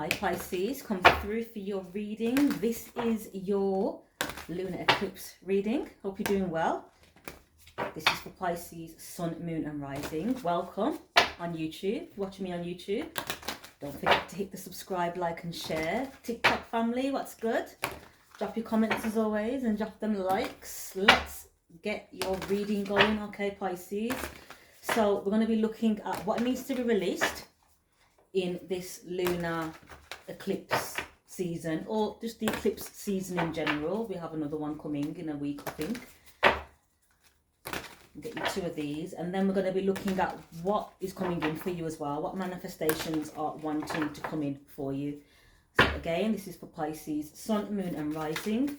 Hi Pisces, come through for your reading. This is your lunar eclipse reading. Hope you're doing well. This is for Pisces, Sun, Moon and Rising. Welcome on YouTube, watching me on YouTube. Don't forget to hit the subscribe, like and share. TikTok family, what's good? Drop your comments as always and drop them likes. Let's get your reading going, okay Pisces? So we're going to be looking at what needs to be released in this lunar eclipse season, or just the eclipse season in general. We have another one coming in a week, I think. I'll get you two of these, and then we're going to be looking at what is coming in for you as well, what manifestations are wanting to come in for you. So again, this is for Pisces, Sun, Moon and Rising.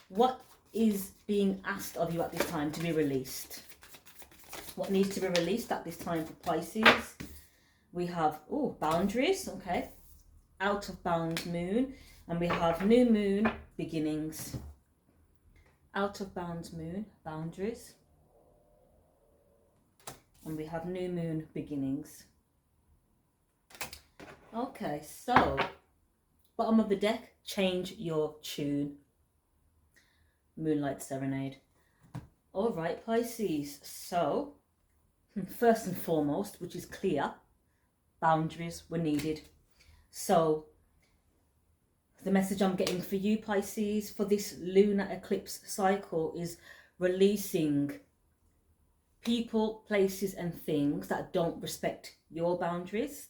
What is being asked of you at this time to be released? What needs to be released at this time for Pisces? We have, boundaries, okay. Out of bounds moon. And we have new moon, beginnings. Out of bounds moon, boundaries. And we have new moon, beginnings. Okay, so, bottom of the deck, change your tune. Moonlight Serenade. All right, Pisces. So, first and foremost, which is clear, boundaries were needed. So the message I'm getting for you Pisces for this lunar eclipse cycle is releasing people, places and things that don't respect your boundaries,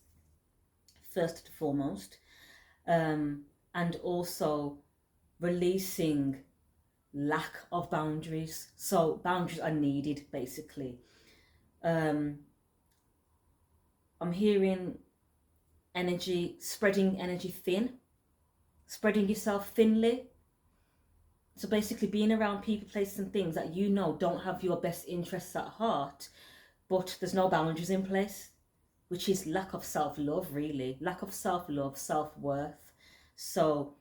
first and foremost, and also releasing lack of boundaries. So boundaries are needed basically. I'm hearing energy, spreading energy thin, spreading yourself thinly. So basically being around people, places and things that you know don't have your best interests at heart, but there's no boundaries in place, which is lack of self-love really, lack of self-love, self-worth. So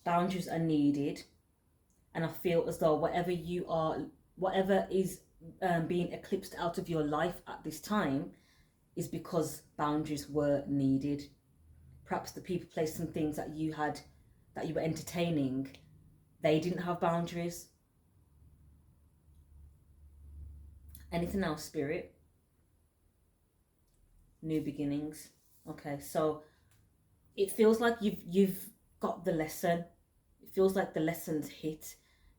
boundaries are needed, and I feel as though whatever is being eclipsed out of your life at this time is because boundaries were needed. Perhaps the people, places and things that you were entertaining, they didn't have boundaries. Anything else, Spirit? New beginnings. Okay, so it feels like you've got the lesson. It feels like the lesson's hit,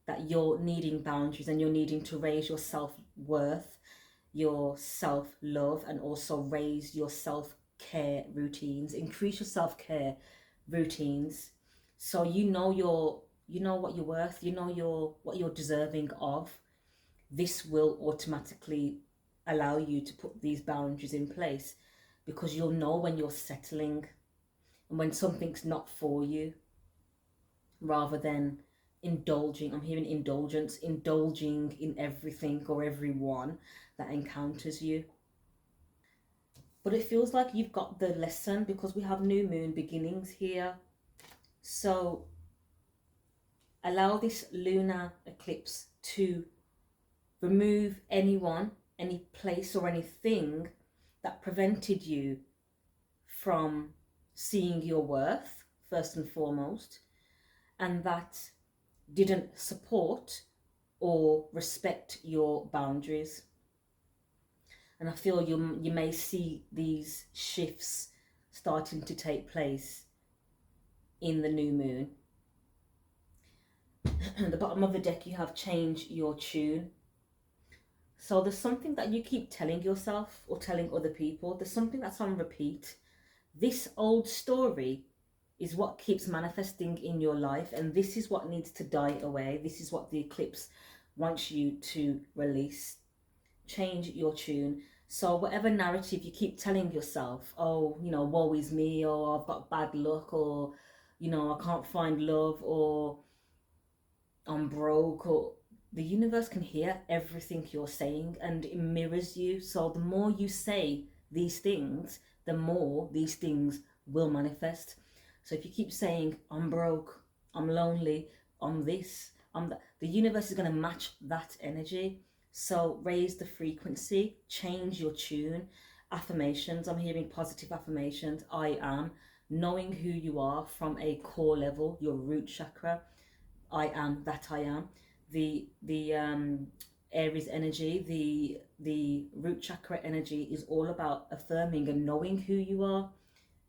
that you're needing boundaries and you're needing to raise your self-worth, your self-love, and also raise your self-care routines, increase your self-care routines. So you know what you're worth, you know what you're deserving of. This will automatically allow you to put these boundaries in place, because you'll know when you're settling and when something's not for you, rather than indulging. I'm hearing indulgence, indulging in everything or everyone that encounters you. But it feels like you've got the lesson, because we have new moon beginnings here. So allow this lunar eclipse to remove anyone, any place or anything that prevented you from seeing your worth, first and foremost, and that didn't support or respect your boundaries. And I feel you may see these shifts starting to take place in the new moon. At the bottom of the deck you have change your tune. So there's something that you keep telling yourself or telling other people. There's something that's on repeat. This old story is what keeps manifesting in your life, and this is what needs to die away. This is what the eclipse wants you to release. Change your tune. So whatever narrative you keep telling yourself, oh, woe is me, or I've got bad luck, or I can't find love, or I'm broke, or the universe can hear everything you're saying and it mirrors you. So the more you say these things, the more these things will manifest. So if you keep saying, I'm broke, I'm lonely, I'm this, I'm that, the universe is going to match that energy. So raise the frequency, change your tune. Affirmations, I'm hearing positive affirmations. I am knowing who you are from a core level, your root chakra. I am that I am. The Aries energy, the root chakra energy is all about affirming and knowing who you are,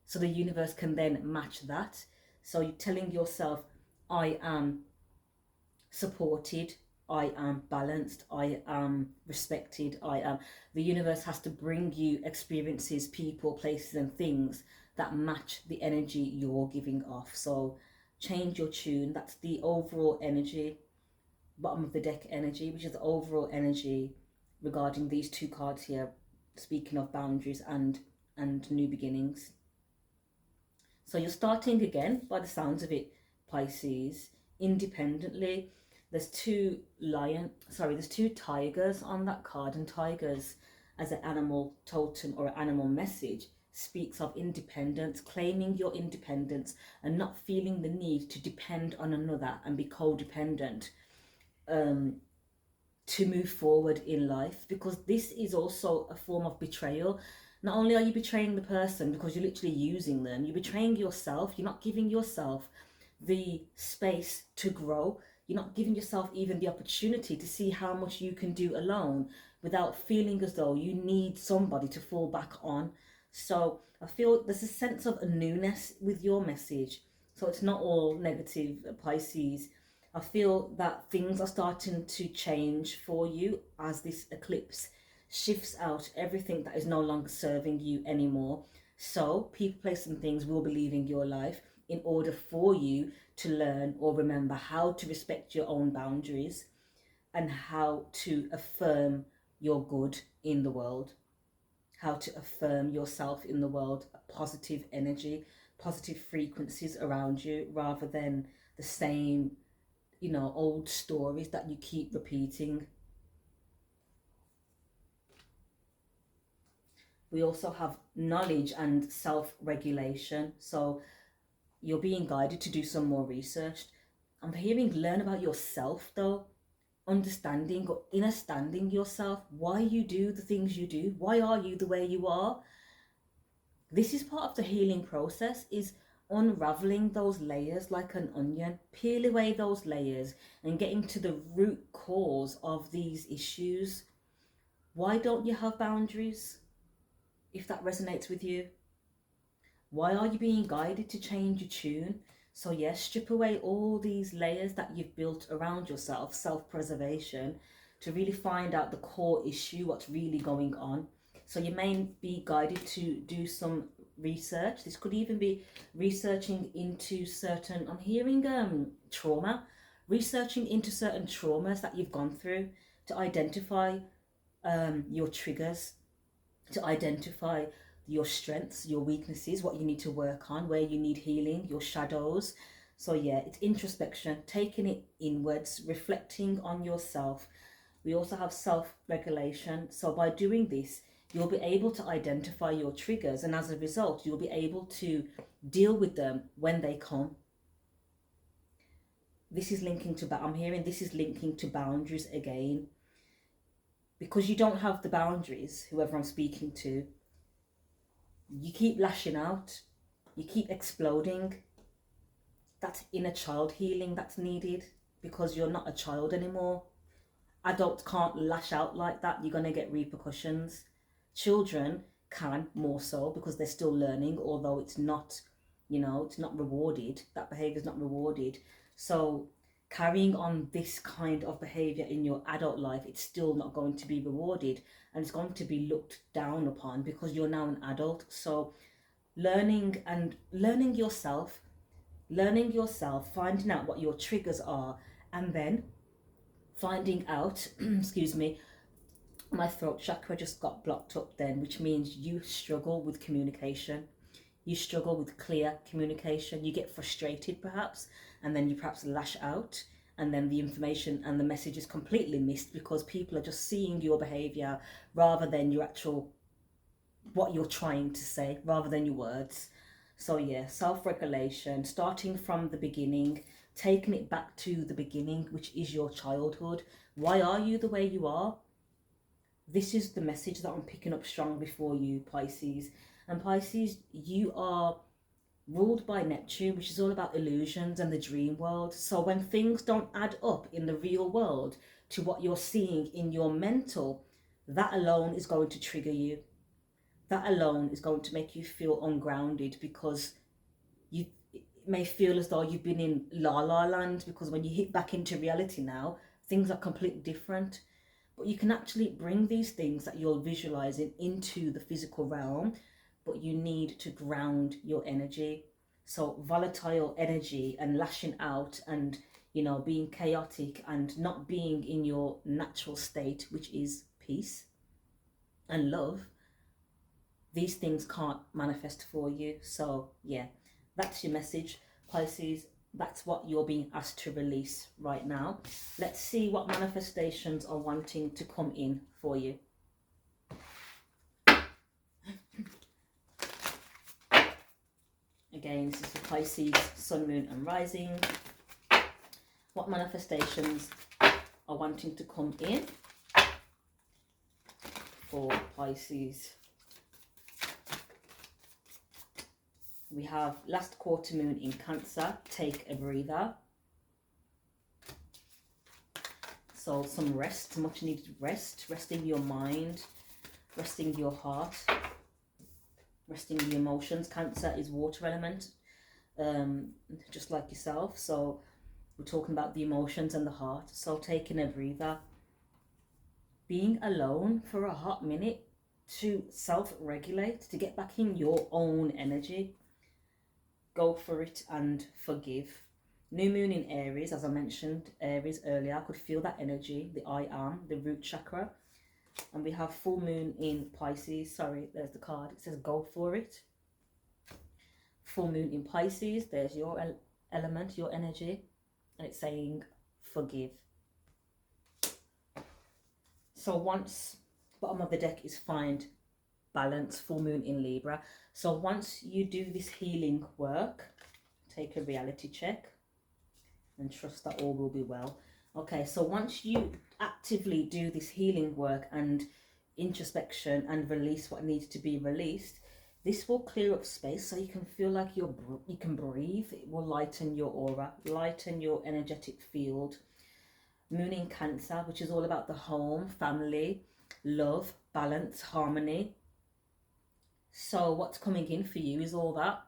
so the universe can then match that. So you're telling yourself, I am supported, I am balanced, I am respected, I am. The universe has to bring you experiences, people, places, and things that match the energy you're giving off. So change your tune. That's the overall energy, bottom of the deck energy, which is the overall energy regarding these two cards here, speaking of boundaries and new beginnings. So you're starting again, by the sounds of it, Pisces, independently. There's two tigers on that card, and tigers as an animal totem or an animal message speaks of independence, claiming your independence and not feeling the need to depend on another and be codependent to move forward in life, because this is also a form of betrayal. Not only are you betraying the person because you're literally using them, you're betraying yourself. You're not giving yourself the space to grow. You're not giving yourself even the opportunity to see how much you can do alone without feeling as though you need somebody to fall back on. So I feel there's a sense of a newness with your message. So it's not all negative, Pisces. I feel that things are starting to change for you as this eclipse shifts out everything that is no longer serving you anymore. So people, place, and things will be leaving your life in order for you to learn or remember how to respect your own boundaries and how to affirm your good in the world, how to affirm yourself in the world, a positive energy, positive frequencies around you, rather than the same, old stories that you keep repeating. We also have knowledge and self-regulation. So you're being guided to do some more research. I'm hearing learn about yourself though, understanding or understanding yourself, why you do the things you do, why are you the way you are. This is part of the healing process, is unraveling those layers like an onion, peel away those layers and getting to the root cause of these issues. Why don't you have boundaries? If that resonates with you, why are you being guided to change your tune? So yes, strip away all these layers that you've built around yourself, self-preservation, to really find out the core issue, what's really going on. So you may be guided to do some research. This could even be researching into certain, I'm hearing trauma, researching into certain traumas that you've gone through to identify your triggers, to identify your strengths, your weaknesses, what you need to work on, where you need healing, your shadows. So yeah, it's introspection, taking it inwards, reflecting on yourself. We also have self-regulation. So by doing this, you'll be able to identify your triggers, and as a result, you'll be able to deal with them when they come. This is linking to, I'm hearing this is linking to boundaries again. Because you don't have the boundaries, whoever I'm speaking to, you keep lashing out, you keep exploding. That's inner child healing that's needed, because you're not a child anymore. Adults can't lash out like that. You're going to get repercussions. Children can, more so, because they're still learning, although it's not, it's not rewarded. That behavior is not rewarded. So carrying on this kind of behavior in your adult life, it's still not going to be rewarded, and it's going to be looked down upon because you're now an adult. So learning yourself, finding out what your triggers are, and then finding out excuse me, my throat chakra just got blocked up then, which means you struggle with communication. You struggle with clear communication. You get frustrated perhaps, and then you perhaps lash out, and then the information and the message is completely missed because people are just seeing your behavior rather than your actual, what you're trying to say, rather than your words. So yeah, self-regulation, starting from the beginning, taking it back to the beginning, which is your childhood. Why are you the way you are? This is the message that I'm picking up strongly for you, Pisces. And Pisces, you are ruled by Neptune, which is all about illusions and the dream world. So when things don't add up in the real world to what you're seeing in your mental, that alone is going to trigger you. That alone is going to make you feel ungrounded, because you may feel as though you've been in la la land, because when you hit back into reality now, things are completely different. But you can actually bring these things that you're visualizing into the physical realm, but you need to ground your energy. So volatile energy and lashing out and, you know, being chaotic and not being in your natural state, which is peace and love, these things can't manifest for you. So yeah, that's your message, Pisces. That's what you're being asked to release right now. Let's see what manifestations are wanting to come in for you. Again, this is for Pisces, Sun, Moon and Rising. What manifestations are wanting to come in for Pisces? We have last quarter moon in Cancer, take a breather. So some rest, much needed rest, resting your mind, resting your heart, resting the emotions. Cancer is water element, just like yourself. So we're talking about the emotions and the heart. So taking a breather, being alone for a hot minute to self-regulate, to get back in your own energy. Go for it and forgive. New moon in Aries, as I mentioned, Aries earlier, I could feel that energy, the I am, the root chakra. And we have full moon in Pisces. Sorry, there's the card. It says go for it. Full moon in Pisces, there's your element, your energy. And it's saying forgive. So once, bottom of the deck is find balance, full moon in Libra. So once you do this healing work, take a reality check and trust that all will be well. Okay, so once you actively do this healing work and introspection and release what needs to be released, this will clear up space so you can feel like you can breathe. It will lighten your aura, lighten your energetic field. Moon in Cancer, which is all about the home, family, love, balance, harmony. So what's coming in for you is all that.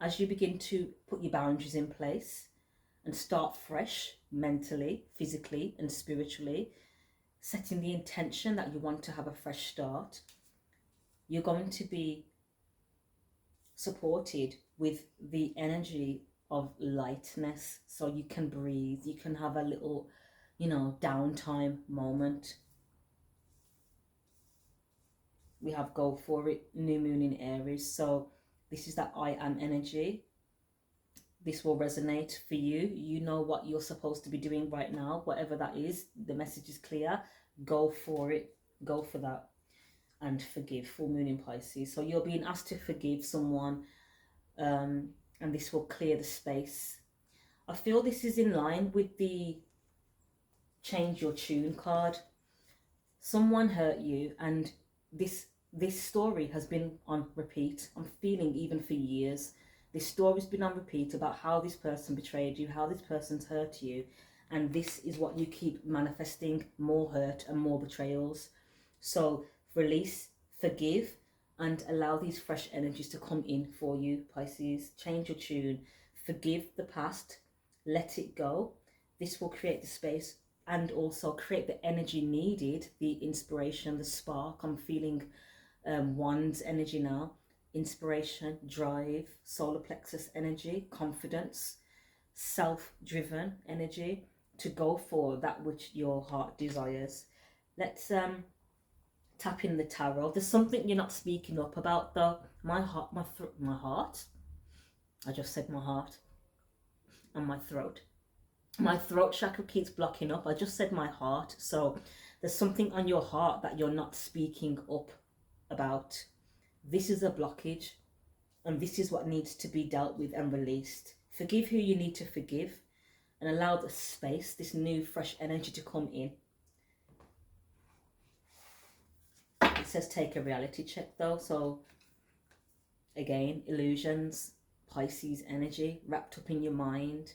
As you begin to put your boundaries in place and start fresh mentally, physically and spiritually, setting the intention that you want to have a fresh start, you're going to be supported with the energy of lightness, so you can breathe, you can have a little, you know, downtime moment. We have go for it, new moon in Aries. So this is that I am energy. This will resonate for you. You know what you're supposed to be doing right now, whatever that is. The message is clear. Go for it. Go for that. And forgive. Full moon in Pisces. So you're being asked to forgive someone, and this will clear the space. I feel this is in line with the change your tune card. Someone hurt you, and this story has been on repeat. I'm feeling even for years. This story's been on repeat about how this person betrayed you, how this person's hurt you, and this is what you keep manifesting, more hurt and more betrayals. So release, forgive, and allow these fresh energies to come in for you, Pisces. Change your tune, forgive the past, let it go. This will create the space and also create the energy needed, the inspiration, the spark. I'm feeling Wand's energy now. Inspiration, drive, solar plexus energy, confidence, self-driven energy to go for that which your heart desires. Let's tap in the tarot. There's something you're not speaking up about though. My heart, my heart. I just said my heart and my throat. My throat chakra keeps blocking up. I just said my heart. So there's something on your heart that you're not speaking up about. This is a blockage, and this is what needs to be dealt with and released. Forgive who you need to forgive and allow the space, this new fresh energy to come in. It says take a reality check though. So again, illusions, Pisces energy, wrapped up in your mind,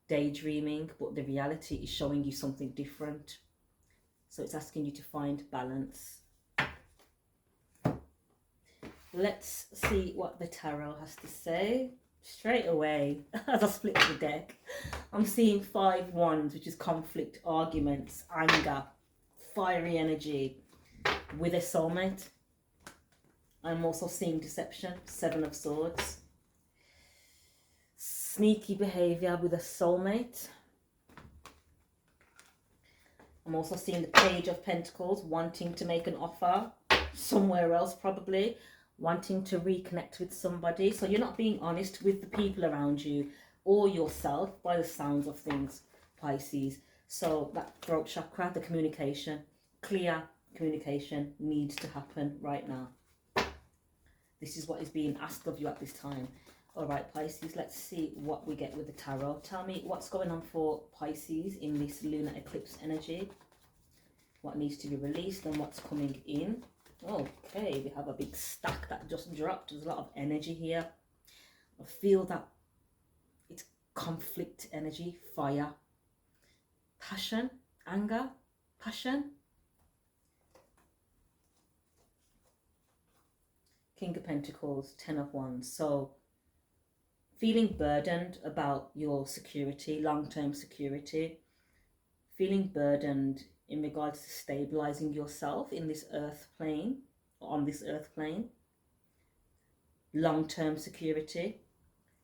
daydreaming, but the reality is showing you something different. So it's asking you to find balance. Let's see what the tarot has to say. Straight away, as I split the deck, I'm seeing 5 wands, which is conflict, arguments, anger, fiery energy with a soulmate. I'm also seeing deception, 7 of swords. Sneaky behavior with a soulmate. I'm also seeing the Page of Pentacles, wanting to make an offer somewhere else probably, wanting to reconnect with somebody. So you're not being honest with the people around you or yourself by the sounds of things, Pisces. So that throat chakra, the communication, clear communication needs to happen right now. This is what is being asked of you at this time. All right, Pisces, let's see what we get with the tarot. Tell me what's going on for Pisces in this lunar eclipse energy. What needs to be released and what's coming in. Okay, we have a big stack that just dropped. There's a lot of energy here. I feel that it's conflict energy, fire, passion, anger, passion. King of Pentacles, 10 of Wands. So feeling burdened about your security, long-term security. Feeling burdened in regards to stabilizing yourself in this earth plane, on this earth plane. Long-term security.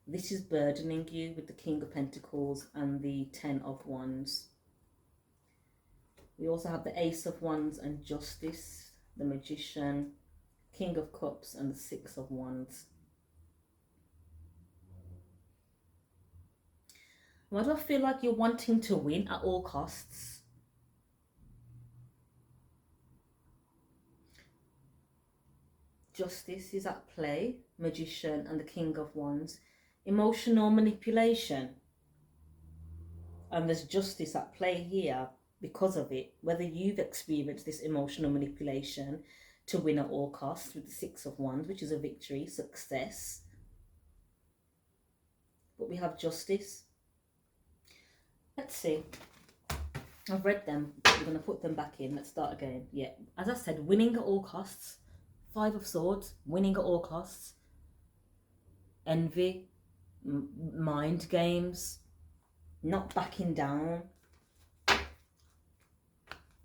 This is burdening you with the King of Pentacles and the 10 of Wands. We also have the Ace of Wands and Justice, the Magician, King of Cups and the 6 of Wands. Why do I feel like you're wanting to win at all costs? Justice is at play, Magician and the King of Wands. Emotional manipulation. And there's justice at play here because of it. Whether you've experienced this emotional manipulation to win at all costs with the 6 of Wands, which is a victory, success. But we have justice. Let's see. I've read them. We're going to put them back in. Let's start again. Yeah, as I said, winning at all costs. 5 of Swords, winning at all costs. Envy, mind games, not backing down.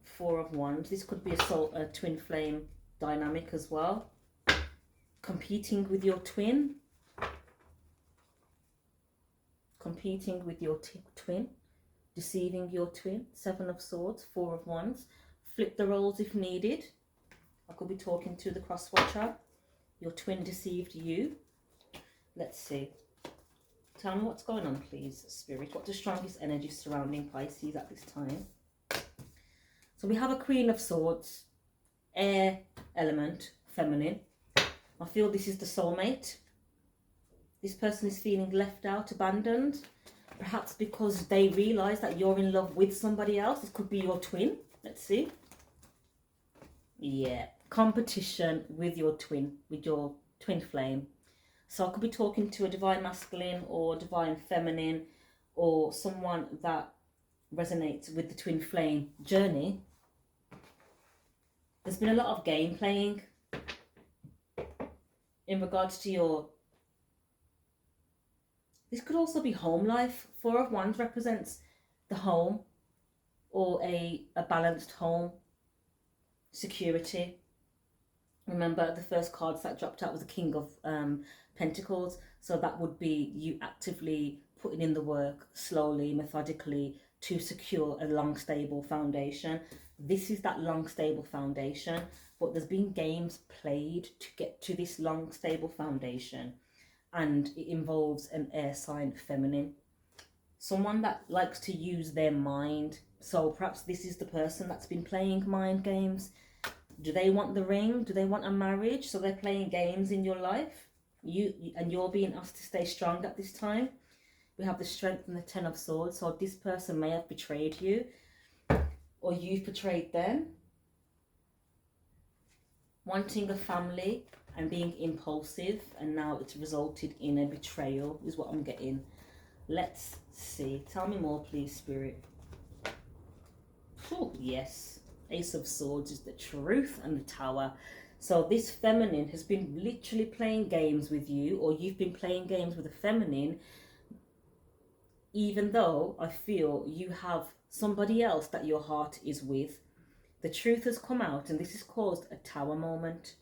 4 of Wands. This could be a twin flame dynamic as well. Competing with your twin. Competing with your twin. Deceiving your twin. 7 of Swords, 4 of Wands. Flip the roles if needed. I could be talking to the cross watcher. Your twin deceived you. Let's see. Tell me what's going on, please, Spirit. What's the strongest energy surrounding Pisces at this time? So we have a Queen of Swords, air element, feminine. I feel this is the soulmate. This person is feeling left out, abandoned. Perhaps because they realise that you're in love with somebody else. This could be your twin. Let's see. Yeah. Competition with your twin flame. So I could be talking to a divine masculine or divine feminine or someone that resonates with the twin flame journey. There's been a lot of game playing in regards to your... This could also be home life. 4 of Wands represents the home or a balanced home, security. Remember, the first cards that dropped out was the King of Pentacles. So that would be you actively putting in the work slowly, methodically to secure a long, stable foundation. This is that long, stable foundation. But there's been games played to get to this long, stable foundation. And it involves an air sign feminine. Someone that likes to use their mind. So perhaps this is the person that's been playing mind games. Do they want the ring? Do they want a marriage? So they're playing games in your life. You're being asked to stay strong at this time. We have the Strength and the 10 of Swords. So this person may have betrayed you, or you've betrayed them. Wanting a family and being impulsive, and now it's resulted in a betrayal is what I'm getting. Let's see. Tell me more, please, Spirit. Oh, yes. Ace of Swords is the truth, and the Tower. So this feminine has been literally playing games with you, or you've been playing games with a feminine, even though I feel you have somebody else that your heart is with. The truth has come out, and this has caused a Tower moment.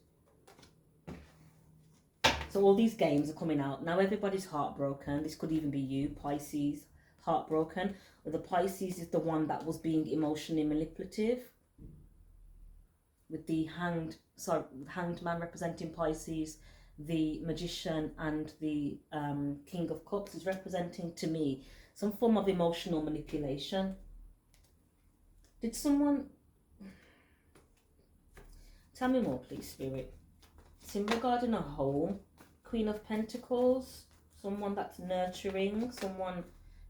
So all these games are coming out. Now everybody's heartbroken. This could even be you, Pisces, heartbroken. Or the Pisces is the one that was being emotionally manipulative. With the hanged man representing Pisces, the Magician and the King of Cups is representing, to me, some form of emotional manipulation. Did someone... Tell me more, please, Spirit. It's in regarding a home. Queen of Pentacles, someone that's nurturing, someone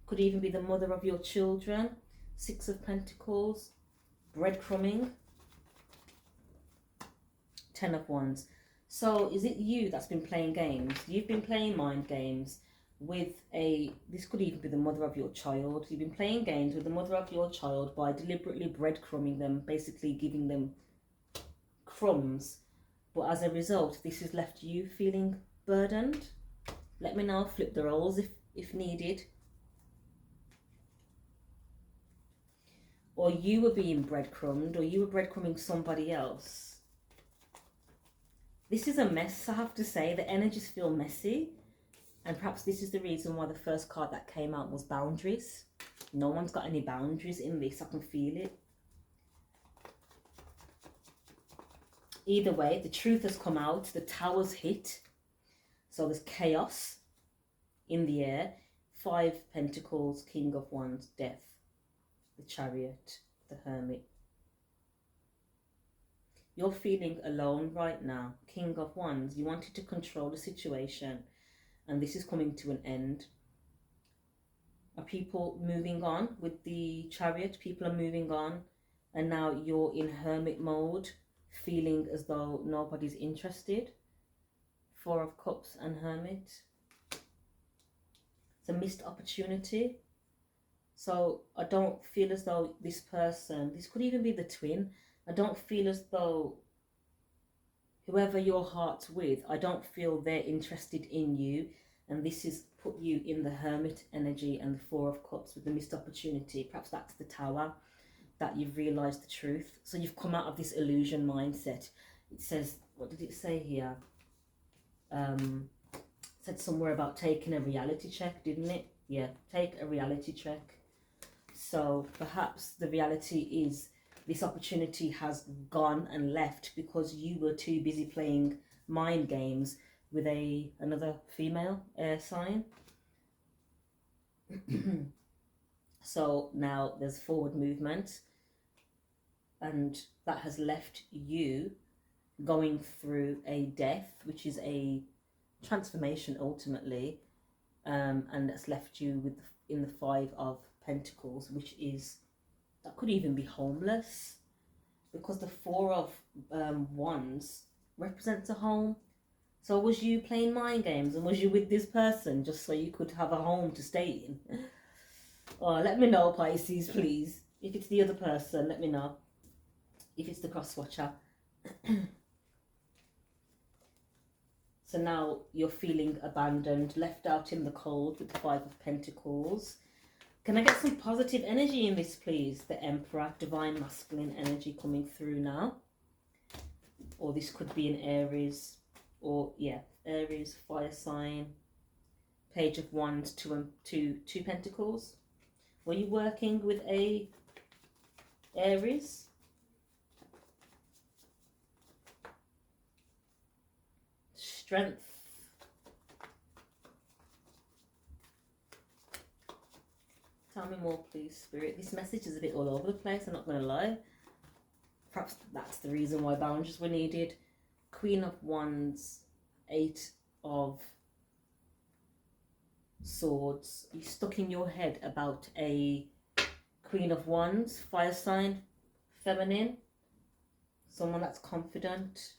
could even be the mother of your children. Six of Pentacles, breadcrumbing. Ten of Wands. So is it you that's been playing games? You've been playing mind games with this could even be the mother of your child. You've been playing games with the mother of your child by deliberately breadcrumbing them, basically giving them crumbs. But as a result, this has left you feeling burdened. Let me know, flip the roles if needed. Or you were being breadcrumbed, or you were breadcrumbing somebody else. This is a mess, I have to say. The energies feel messy. And perhaps this is the reason why the first card that came out was boundaries. No one's got any boundaries in this, I can feel it. Either way, the truth has come out, the Tower's hit. So there's chaos in the air. Five Pentacles, King of Wands, Death, the Chariot, the Hermit. You're feeling alone right now. King of Wands, you wanted to control the situation, and this is coming to an end. Are people moving on with the Chariot? People are moving on, and now you're in hermit mode, feeling as though nobody's interested. Four of Cups and Hermit. It's a missed opportunity. So I don't feel as though this person, this could even be the twin, I don't feel as though whoever your heart's with, I don't feel they're interested in you, and this has put you in the Hermit energy and the Four of Cups with the missed opportunity. Perhaps that's the Tower, that you've realised the truth. So you've come out of this illusion mindset. It says, what did it say here? Said somewhere about taking a reality check, didn't it? Yeah, take a reality check. So perhaps the reality is this opportunity has gone and left because you were too busy playing mind games with another female air sign. So now there's forward movement, and that has left you going through a death, which is a transformation ultimately, and that's left you with in the Five of Pentacles, which is, that could even be homeless, because the Four of Wands represents a home. So was you playing mind games, and was you with this person just so you could have a home to stay in? Oh, let me know, Pisces, please. If it's the other person, let me know. If it's the cross watcher. So now you're feeling abandoned, left out in the cold with the Five of Pentacles. Can I get some positive energy in this, please? The Emperor, divine masculine energy coming through now. Or this could be an Aries, or yeah, Aries, fire sign. Page of Wands, two Pentacles. Were you working with a Aries? Strength. Tell me more, please, Spirit. This message is a bit all over the place, I'm not going to lie. Perhaps that's the reason why boundaries were needed. Queen of Wands, Eight of Swords. You stuck in your head about a Queen of Wands, fire sign, feminine. Someone that's confident.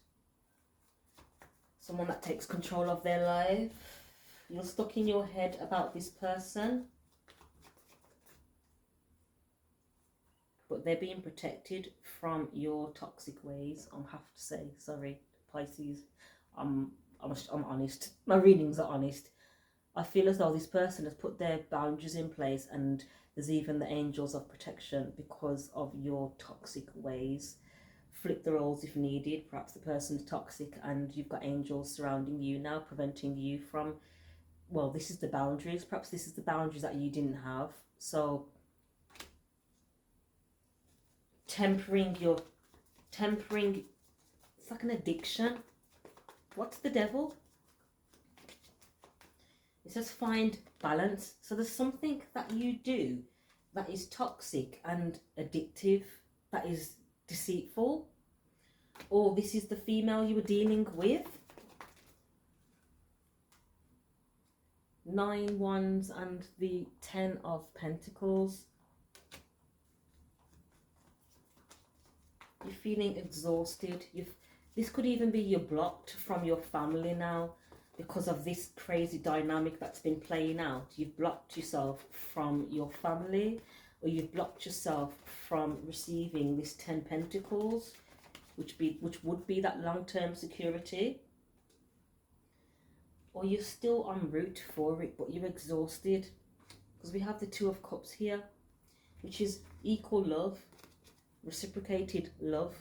Someone that takes control of their life. You're stuck in your head about this person, but they're being protected from your toxic ways. I have to say, sorry, Pisces. I'm honest. My readings are honest. I feel as though this person has put their boundaries in place, and there's even the angels of protection because of your toxic ways. Flip the roles if needed. Perhaps the person's toxic and you've got angels surrounding you now, preventing you from, well, this is the boundaries. Perhaps this is the boundaries that you didn't have. So tempering, it's like an addiction. What's the devil? It says find balance. So there's something that you do that is toxic and addictive, that is deceitful, or this is the female you were dealing with. 9 Wands and the 10 of Pentacles. You're feeling exhausted. This could even be you're blocked from your family now because of this crazy dynamic that's been playing out. You've blocked yourself from your family, or you've blocked yourself from receiving this 10 Pentacles, which would be that long-term security. Or you're still en route for it, but you're exhausted. Because we have the 2 of Cups here, which is equal love, reciprocated love.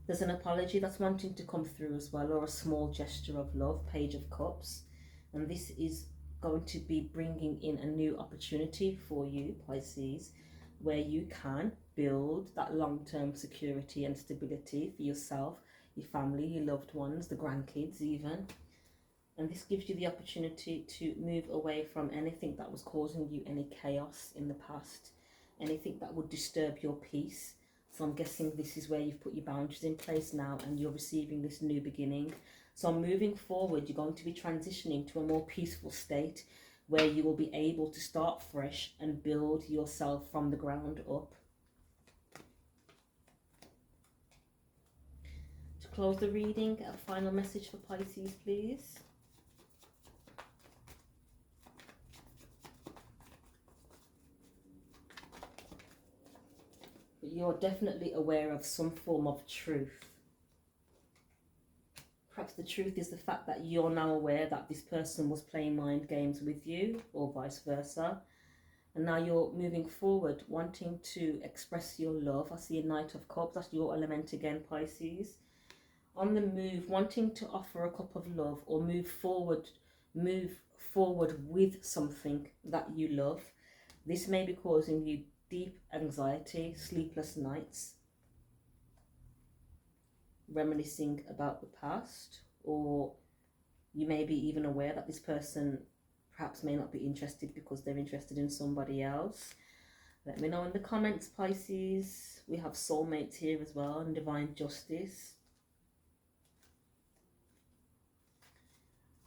There's an apology that's wanting to come through as well, or a small gesture of love, Page of Cups. And this is going to be bringing in a new opportunity for you, Pisces, where you can build that long-term security and stability for yourself, your family, your loved ones, the grandkids even. And this gives you the opportunity to move away from anything that was causing you any chaos in the past, anything that would disturb your peace. So I'm guessing this is where you've put your boundaries in place now, and you're receiving this new beginning. So moving forward, you're going to be transitioning to a more peaceful state where you will be able to start fresh and build yourself from the ground up. To close the reading, a final message for Pisces, please. You're definitely aware of some form of truth. Perhaps the truth is the fact that you're now aware that this person was playing mind games with you, or vice versa. And now you're moving forward, wanting to express your love. I see a Knight of Cups, that's your element again, Pisces. On the move, wanting to offer a cup of love, or move forward with something that you love. This may be causing you deep anxiety, sleepless nights, reminiscing about the past, or you may be even aware that this person perhaps may not be interested because they're interested in somebody else. Let me know in the comments, Pisces. We have soulmates here as well, and divine justice.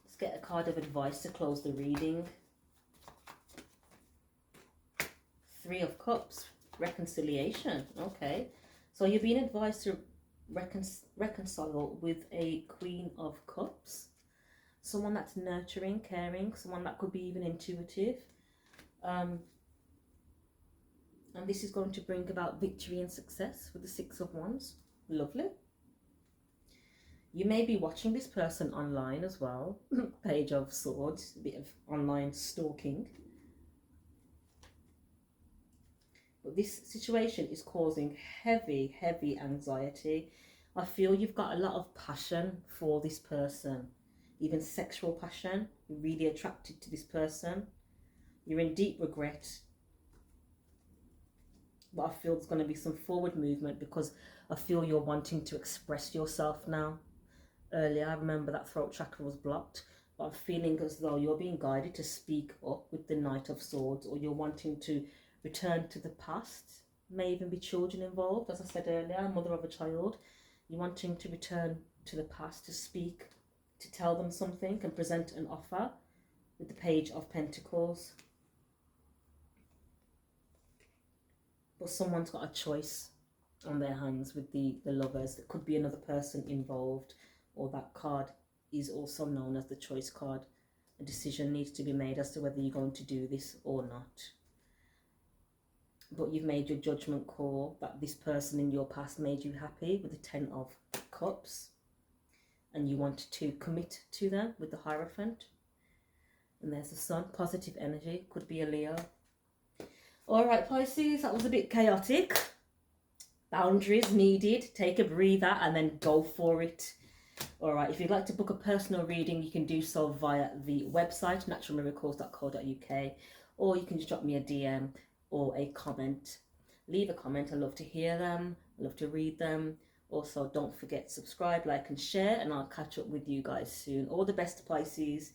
Let's get a card of advice to close the reading. 3 of Cups, reconciliation. Okay, so you're being advised to reconcile with a Queen of Cups, someone that's nurturing, caring, someone that could be even intuitive, and this is going to bring about victory and success with the 6 of Wands. Lovely. You may be watching this person online as well. Page of Swords, a bit of online stalking. But this situation is causing heavy anxiety. I feel you've got a lot of passion for this person, even sexual passion. You're really attracted to this person. You're in deep regret. But I feel there's going to be some forward movement, because I feel you're wanting to express yourself now. Earlier, I remember that throat chakra was blocked. But I'm feeling as though you're being guided to speak up with the Knight of Swords, or you're wanting to return to the past. May even be children involved, as I said earlier, mother of a child. You're wanting to return to the past, to speak, to tell them something and present an offer with the Page of Pentacles. But someone's got a choice on their hands with the lovers. There could be another person involved, or that card is also known as the choice card. A decision needs to be made as to whether you're going to do this or not. But you've made your judgment call that this person in your past made you happy with the 10 of Cups. And you want to commit to them with the Hierophant. And there's the Sun, positive energy, could be a Leo. All right, Pisces, that was a bit chaotic. Boundaries needed. Take a breather and then go for it. All right, if you'd like to book a personal reading, you can do so via the website, naturalmiracles.co.uk, or you can just drop me a DM or a comment. Leave a comment. I love to hear them. I love to read them. Also, don't forget to subscribe, like, and share, and I'll catch up with you guys soon. All the best, Pisces.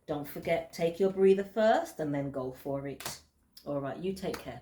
Don't forget, take your breather first and then go for it. All right, you take care.